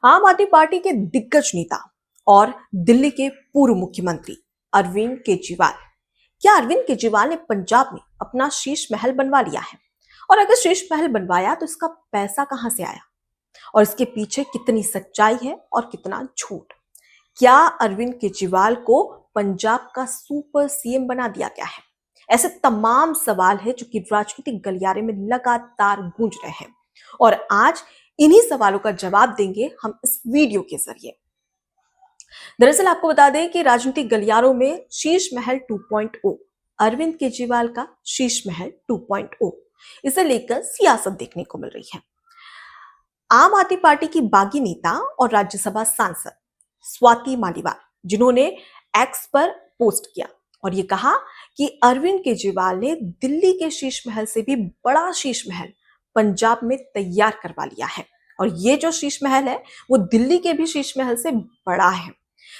आम आदमी पार्टी के दिग्गज नेता और दिल्ली के पूर्व मुख्यमंत्री अरविंद केजरीवाल। क्या अरविंद केजरीवाल ने पंजाब में अपना शीश महल बनवा लिया है? और अगर शीश महल बनवाया तो इसका पैसा कहां से आया और इसके पीछे कितनी सच्चाई है और कितना झूठ? क्या अरविंद केजरीवाल को पंजाब का सुपर सीएम बना दिया गया है? ऐसे तमाम सवाल है जो कि राजनीतिक गलियारे में लगातार गूंज रहे हैं और आज इन्हीं सवालों का जवाब देंगे हम इस वीडियो के जरिए। दरअसल आपको बता दें कि राजनीतिक गलियारों में शीश महल 2.0, अरविंद केजरीवाल का शीश महल 2.0, इसे लेकर सियासत देखने को मिल रही है। आम आदमी पार्टी की बागी नेता और राज्यसभा सांसद स्वाति मालीवाल, जिन्होंने एक्स पर पोस्ट किया और ये कहा कि अरविंद केजरीवाल ने दिल्ली के शीश महल से भी बड़ा शीश महल पंजाब में तैयार करवा लिया है और ये जो शीश महल है वो दिल्ली के भी शीश महल से बड़ा है।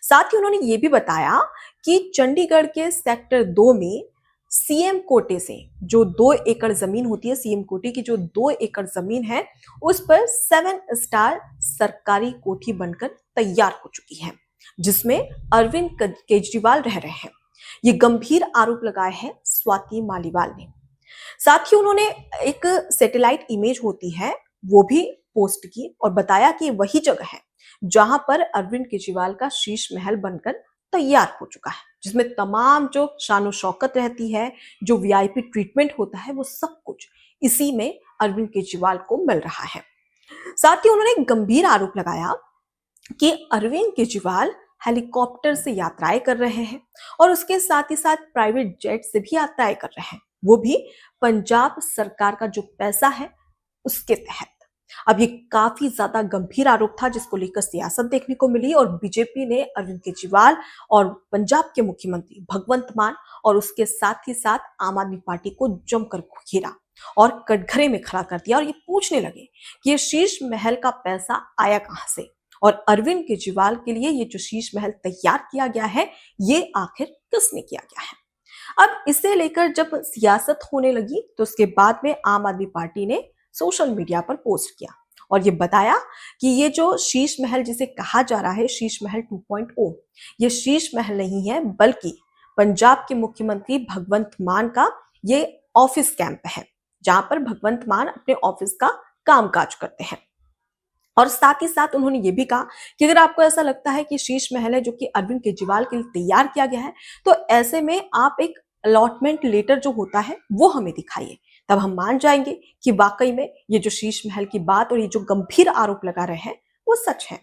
साथ ही उन्होंने ये भी बताया कि चंडीगढ़ के सेक्टर 2 में सीएम कोटे से जो 2 एकड़ जमीन होती है, सीएम कोटे की जो 2 एकड़ जमीन है, उस पर 7 स्टार सरकारी कोठी बनकर तैयार हो चुकी है, जिसमें अरविंद केजरीवाल रह रहे हैं। ये गंभीर आरोप लगाए हैं स्वाति मालीवाल ने। साथ ही उन्होंने एक सैटेलाइट इमेज होती है वो भी पोस्ट की और बताया कि वही जगह है जहां पर अरविंद केजरीवाल का शीश महल बनकर तैयार हो चुका है, जिसमें तमाम जो शानो शौकत रहती है, जो वीआईपी ट्रीटमेंट होता है, वो सब कुछ इसी में अरविंद केजरीवाल को मिल रहा है। साथ ही उन्होंने एक गंभीर आरोप लगाया कि अरविंद केजरीवाल हेलीकॉप्टर से यात्राएं कर रहे हैं और उसके साथ ही साथ प्राइवेट जेट से भी यात्राएं कर रहे हैं, वो भी पंजाब सरकार का जो पैसा है उसके तहत। अब ये काफी ज्यादा गंभीर आरोप था जिसको लेकर सियासत देखने को मिली और बीजेपी ने अरविंद केजरीवाल और पंजाब के मुख्यमंत्री भगवंत मान और उसके साथ ही साथ आम आदमी पार्टी को जमकर घेरा और कटघरे में खड़ा कर दिया और ये पूछने लगे कि ये शीश महल का पैसा आया कहां से और अरविंद केजरीवाल के लिए ये जो शीश महल तैयार किया गया है ये आखिर किसने किया गया है। अब इसे लेकर जब सियासत होने लगी तो उसके बाद में आम आदमी पार्टी ने सोशल मीडिया पर पोस्ट किया और ये बताया कि ये जो शीश महल जिसे कहा जा रहा है शीश महल 2.0, ये शीश महल नहीं है बल्कि पंजाब के मुख्यमंत्री भगवंत मान का ये ऑफिस कैंप है, जहां पर भगवंत मान अपने ऑफिस का कामकाज करते हैं। और साथ ही साथ उन्होंने ये भी कहा कि अगर आपको ऐसा लगता है कि शीश महल है जो कि अरविंद केजरीवाल के लिए तैयार किया गया है, तो ऐसे में आप एक अलॉटमेंट लेटर जो होता है वो हमें दिखाइए, तब हम मान जाएंगे कि वाकई में ये जो शीश महल की बात और ये जो गंभीर आरोप लगा रहे हैं वो सच है।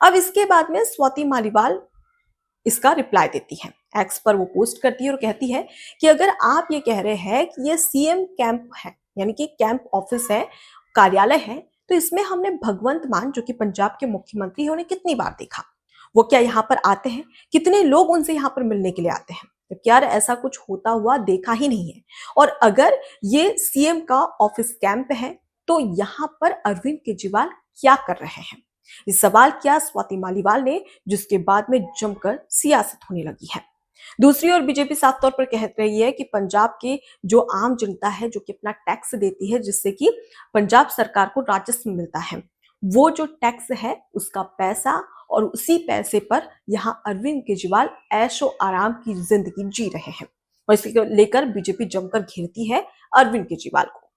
अब इसके बाद में स्वाति मालीवाल इसका रिप्लाई देती है, एक्स पर वो पोस्ट करती है और कहती है कि अगर आप ये कह रहे हैं कि ये सीएम कैंप है, यानी कि कैंप ऑफिस है, कार्यालय है, तो इसमें हमने भगवंत मान जो कि पंजाब के मुख्यमंत्री है उन्हें कितनी बार देखा, वो क्या यहाँ पर आते हैं, कितने लोग उनसे यहाँ पर मिलने के लिए आते हैं? तो क्या यार ऐसा कुछ होता हुआ देखा ही नहीं है। और अगर ये सीएम का ऑफिस कैंप है तो यहाँ पर अरविंद केजरीवाल क्या कर रहे हैं? ये सवाल किया स्वाति मालीवाल ने, जिसके बाद में जमकर सियासत होने लगी है। दूसरी ओर बीजेपी साफ तौर पर कह रही है कि पंजाब की जो आम जनता है जो कि अपना टैक्स देती है, जिससे कि पंजाब सरकार को राजस्व मिलता है, वो जो टैक्स है उसका पैसा और उसी पैसे पर यहाँ अरविंद केजरीवाल ऐशो आराम की जिंदगी जी रहे हैं और इसे लेकर बीजेपी जमकर घेरती है अरविंद केजरीवाल को।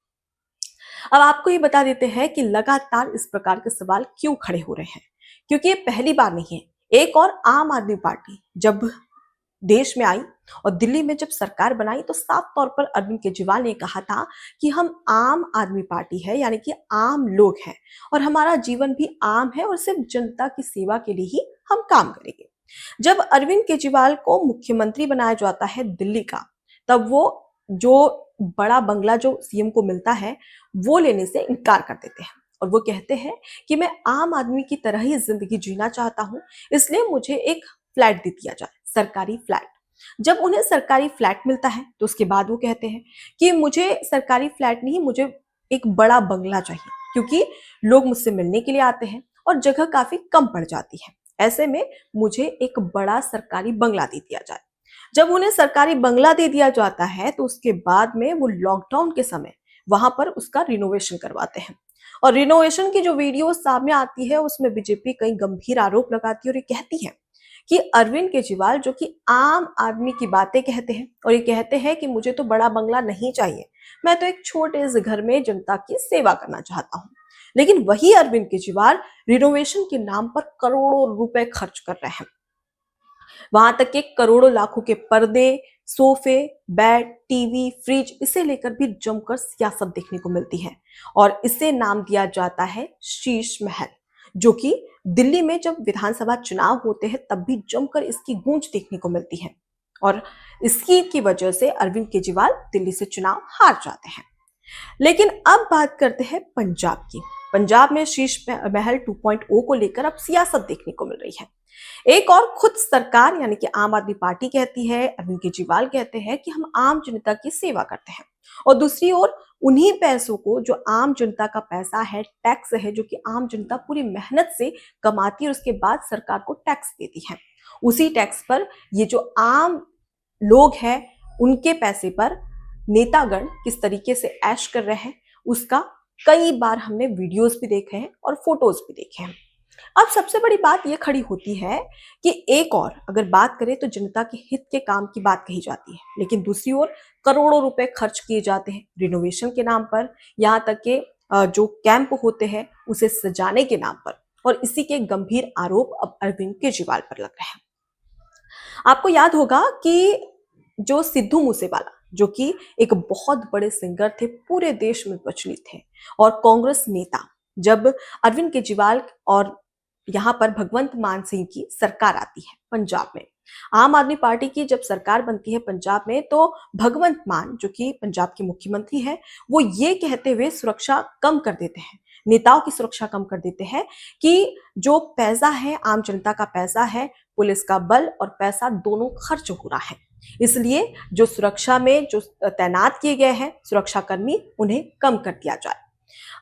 अब आपको ये बता देते हैं कि लगातार इस प्रकार के सवाल क्यों खड़े हो रहे हैं, क्योंकि ये पहली बार नहीं है। एक और आम आदमी पार्टी जब देश में आई और दिल्ली में जब सरकार बनाई तो साफ तौर पर अरविंद केजरीवाल ने कहा था कि हम आम आदमी पार्टी है, यानी कि आम लोग हैं और हमारा जीवन भी आम है और सिर्फ जनता की सेवा के लिए ही हम काम करेंगे। जब अरविंद केजरीवाल को मुख्यमंत्री बनाया जाता है दिल्ली का, तब वो जो बड़ा बंगला जो सीएम को मिलता है वो लेने से इनकार कर देते हैं और वो कहते हैं कि मैं आम आदमी की तरह ही जिंदगी जीना चाहता हूं, इसलिए मुझे एक फ्लैट दे दिया जाए, सरकारी फ्लैट। जब उन्हें सरकारी फ्लैट मिलता है तो उसके बाद वो कहते हैं कि मुझे सरकारी फ्लैट नहीं, मुझे एक बड़ा बंगला चाहिए, क्योंकि लोग मुझसे मिलने के लिए आते हैं और जगह काफी कम पड़ जाती है, ऐसे में मुझे एक बड़ा सरकारी बंगला दे दिया जाए। जब उन्हें सरकारी बंगला दे दिया जाता है तो उसके बाद में वो लॉकडाउन के समय वहां पर उसका रिनोवेशन करवाते हैं। और रिनोवेशन की जो वीडियो सामने आती है उसमें बीजेपी कई गंभीर आरोप लगाती है और ये कहती है कि अरविंद केजरीवाल जो कि आम आदमी की बातें कहते हैं और ये कहते हैं कि मुझे तो बड़ा बंगला नहीं चाहिए, मैं तो एक छोटे से घर में जनता की सेवा करना चाहता हूँ। लेकिन वही अरविंद केजरीवाल रिनोवेशन के नाम पर करोड़ों रुपए खर्च कर रहे हैं। वहां तक के करोड़ों लाखों के पर्दे, सोफे, बेड, टीवी, फ्रिज, इसे लेकर भी जमकर सियासत देखने को मिलती है और इसे नाम दिया जाता है शीश महल, जो कि दिल्ली में जब विधानसभा चुनाव होते हैं तब भी जमकर इसकी गूंज देखने को मिलती है और इसकी की वजह से अरविंद केजरीवाल दिल्ली से चुनाव हार जाते हैं। लेकिन अब बात करते हैं पंजाब की। पंजाब में शीश महल 2.0 को लेकर अब सियासत देखने को मिल रही है। एक और खुद सरकार यानी कि आम आदमी पार्टी कहती है, अरविंद केजरीवाल कहते हैं कि हम आम जनता की सेवा करते हैं और दूसरी ओर उन्हीं पैसों को, जो आम जनता का पैसा है, टैक्स है, जो कि आम जनता पूरी मेहनत से कमाती है और उसके बाद सरकार को टैक्स देती है, उसी टैक्स पर ये जो आम लोग हैं उनके पैसे पर नेतागण किस तरीके से ऐश कर रहे हैं उसका कई बार हमने वीडियोस भी देखे हैं और फोटोज भी देखे हैं। अब सबसे बड़ी बात यह खड़ी होती है कि एक और अगर बात करें तो जनता के हित के काम की बात कही जाती है, लेकिन दूसरी ओर करोड़ों रुपए खर्च किए जाते हैं रिनोवेशन के नाम पर, यहाँ तक के जो कैंप होते हैं उसे सजाने के नाम पर, और इसी के गंभीर आरोप अब अरविंद केजरीवाल पर लग रहे हैं। आपको याद होगा कि जो सिद्धू मूसेवाला, जो कि एक बहुत बड़े सिंगर थे, पूरे देश में प्रचलित थे और कांग्रेस नेता, जब अरविंद केजरीवाल और यहाँ पर भगवंत मान सिंह की सरकार आती है पंजाब में, आम आदमी पार्टी की जब सरकार बनती है पंजाब में, तो भगवंत मान जो कि पंजाब के मुख्यमंत्री हैं, वो ये कहते हुए सुरक्षा कम कर देते हैं, नेताओं की सुरक्षा कम कर देते हैं कि जो पैसा है, आम जनता का पैसा है, पुलिस का बल और पैसा दोनों खर्च हो रहा है, इसलिए जो सुरक्षा में जो तैनात किए गए हैं सुरक्षाकर्मी, उन्हें कम कर दिया जाए।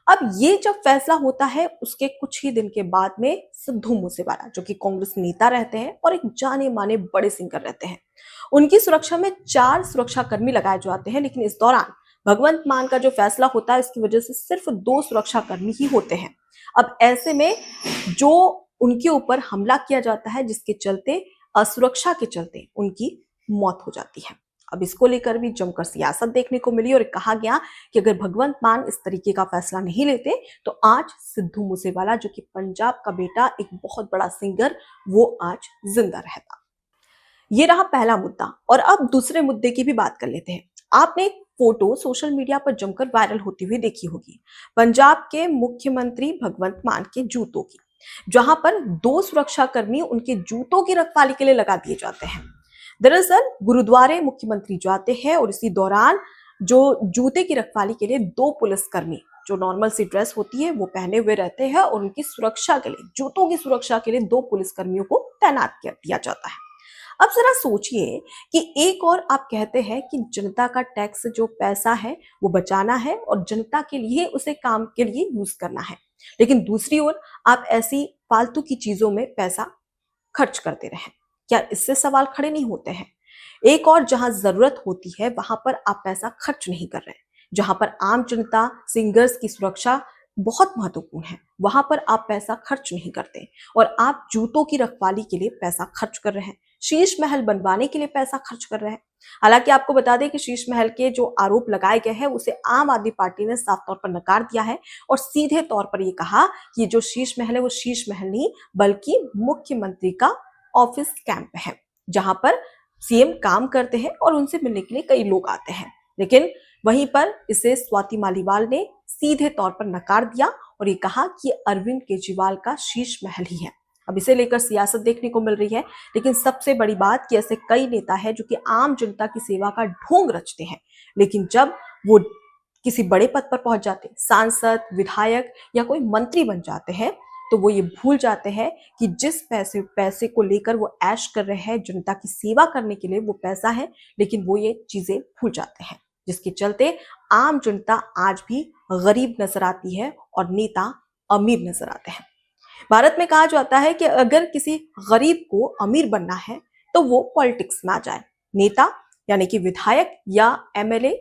अब ये जब फैसला होता है उसके कुछ ही दिन के बाद में सिद्धू मूसेवाला, जो कि कांग्रेस नेता रहते हैं और एक जाने माने बड़े सिंगर रहते हैं, उनकी सुरक्षा में 4 सुरक्षाकर्मी लगाए जाते हैं, लेकिन इस दौरान भगवंत मान का जो फैसला होता है इसकी वजह से सिर्फ 2 सुरक्षाकर्मी ही होते हैं। अब ऐसे में जो उनके ऊपर हमला किया जाता है, जिसके चलते, असुरक्षा के चलते उनकी मौत हो जाती है। अब इसको लेकर भी जमकर सियासत देखने को मिली और कहा गया कि अगर भगवंत मान इस तरीके का फैसला नहीं लेते तो आज सिद्धू मूसेवाला, जो कि पंजाब का बेटा, एक बहुत बड़ा सिंगर, वो आज जिंदा रहता। ये रहा पहला मुद्दा और अब दूसरे मुद्दे की भी बात कर लेते हैं। आपने एक फोटो सोशल मीडिया पर जमकर वायरल होती हुई देखी होगी, पंजाब के मुख्यमंत्री भगवंत मान के जूतों की, जहां पर 2 सुरक्षाकर्मी उनके जूतों की रखवाली के लिए लगा दिए जाते हैं। दरअसल गुरुद्वारे मुख्यमंत्री जाते हैं और इसी दौरान जो जूते की रखवाली के लिए 2 पुलिसकर्मी, जो नॉर्मल सी ड्रेस होती है वो पहने हुए रहते हैं और उनकी सुरक्षा के लिए, जूतों की सुरक्षा के लिए 2 पुलिसकर्मियों को तैनात कर दिया जाता है। अब जरा सोचिए कि एक और आप कहते हैं कि जनता का टैक्स, जो पैसा है वो बचाना है और जनता के लिए उसे काम के लिए यूज करना है, लेकिन दूसरी ओर आप ऐसी फालतू की चीजों में पैसा खर्च करते रहें। क्या इससे सवाल खड़े नहीं होते हैं? एक और जहां जरूरत होती है वहां पर आप पैसा खर्च नहीं कर रहे हैं, जहां पर आम जनता, सिंगर्स की सुरक्षा बहुत महत्वपूर्ण है, वहां पर आप पैसा खर्च नहीं करते और आप जूतों की रखवाली के लिए पैसा खर्च कर रहे हैं, शीश महल बनवाने के लिए पैसा खर्च कर रहे हैं। हालांकि आपको बता दें कि शीश महल के जो आरोप लगाए गए हैं उसे आम आदमी पार्टी ने साफ तौर पर नकार दिया है और सीधे तौर पर यह कहा कि जो शीश महल है वो शीश महल नहीं बल्कि मुख्यमंत्री का ऑफिस कैंप है, जहां पर सीएम काम करते हैं और उनसे मिलने के लिए कई लोग आते हैं। लेकिन वहीं पर इसे स्वाति मालीवाल ने सीधे तौर पर नकार दिया और ये कहा कि अरविंद केजरीवाल का शीश महल ही है। अब इसे लेकर सियासत देखने को मिल रही है, लेकिन सबसे बड़ी बात कि ऐसे कई नेता हैं जो कि आम जनता की सेवा का ढोंग रचते हैं, लेकिन जब वो किसी बड़े पद पर पहुंच जाते, सांसद, विधायक या कोई मंत्री बन जाते हैं, तो वो ये भूल जाते हैं कि जिस पैसे को लेकर वो ऐश कर रहे हैं, जनता की सेवा करने के लिए वो पैसा है, लेकिन वो ये चीजें भूल जाते हैं, जिसके चलते आम जनता आज भी गरीब नजर आती है और नेता अमीर नजर आते हैं। भारत में कहा जाता है कि अगर किसी गरीब को अमीर बनना है तो वो पॉलिटिक्स में आ जाए, नेता यानी कि विधायक या एमएलए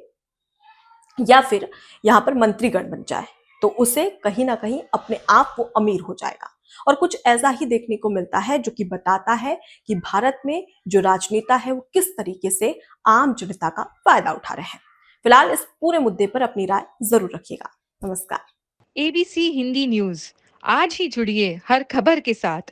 या फिर यहाँ पर मंत्रीगण बन जाए, तो उसे कहीं ना कहीं अपने आप वो अमीर हो जाएगा। और कुछ ऐसा ही देखने को मिलता है जो कि बताता है कि भारत में जो राजनेता है वो किस तरीके से आम जनता का फायदा उठा रहे हैं। फिलहाल इस पूरे मुद्दे पर अपनी राय जरूर रखिएगा। नमस्कार। एबीसी हिंदी न्यूज आज ही जुड़िए हर खबर के साथ।